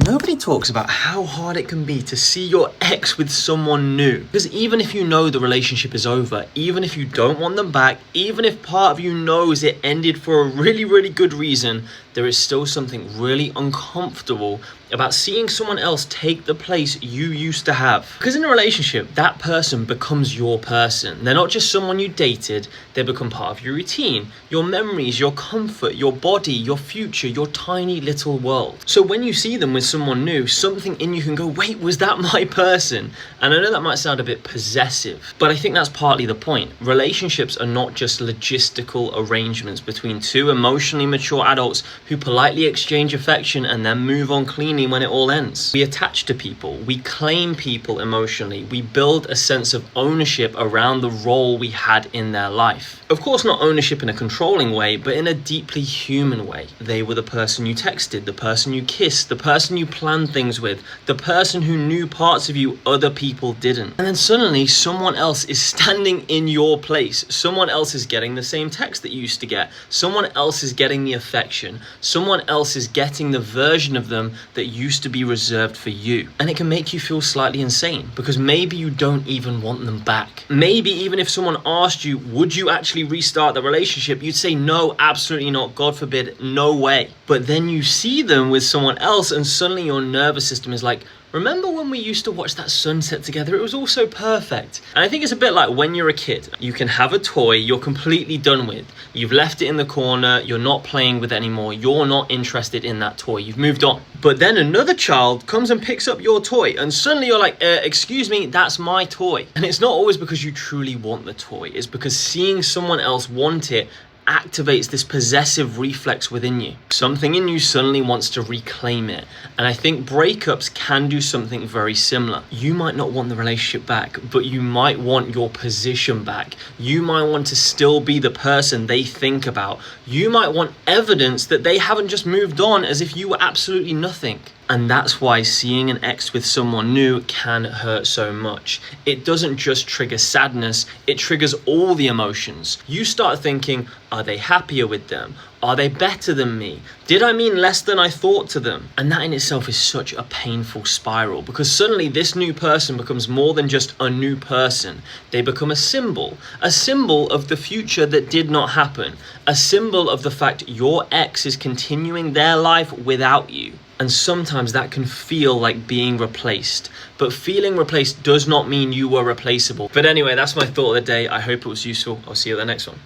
Nobody talks about how hard it can be to see your ex with someone new. Because even if you know the relationship is over, even if you don't want them back, even if part of you knows it ended for a really good reason, there is still something really uncomfortable about seeing someone else take the place you used to have. Because in a relationship, that person becomes your person. They're not just someone you dated, they become part of your routine, your memories, your comfort, your body, your future, your tiny little world. So when you see them with someone new, something in you can go, wait, was that my person? And I know that might sound a bit possessive, but I think that's partly the point. Relationships are not just logistical arrangements between two emotionally mature adults who politely exchange affection and then move on cleanly when it all ends. We attach to people, we claim people emotionally, we build a sense of ownership around the role we had in their life. Of course, not ownership in a controlling way, but in a deeply human way. They were the person you texted, the person you kissed, the person you planned things with, the person who knew parts of you other people didn't. And then suddenly someone else is standing in your place. Someone else is getting the same text that you used to get. Someone else is getting the affection. Someone else is getting the version of them that used to be reserved for you. And it can make you feel slightly insane because maybe you don't even want them back. Maybe even if someone asked you, would you actually restart the relationship? You'd say, no, absolutely not. God forbid, no way. But then you see them with someone else and suddenly your nervous system is like, remember when we used to watch that sunset together? It was all so perfect. And I think it's a bit like when you're a kid. You can have a toy you're completely done with. You've left it in the corner. You're not playing with it anymore. You're not interested in that toy. You've moved on. But then another child comes and picks up your toy and suddenly you're like, excuse me, that's my toy. And it's not always because you truly want the toy. It's because seeing someone else want it activates this possessive reflex within you. Something in you suddenly wants to reclaim it. And I think breakups can do something very similar. You might not want the relationship back, but you might want your position back. You might want to still be the person they think about. You might want evidence that they haven't just moved on as if you were absolutely nothing. And that's why seeing an ex with someone new can hurt so much. It doesn't just trigger sadness, it triggers all the emotions. You start thinking, are they happier with them? Are they better than me? Did I mean less than I thought to them? And that in itself is such a painful spiral because suddenly this new person becomes more than just a new person. They become a symbol of the future that did not happen, a symbol of the fact your ex is continuing their life without you. And sometimes that can feel like being replaced. But feeling replaced does not mean you were replaceable. But anyway, that's my thought of the day. I hope it was useful. I'll see you at the next one.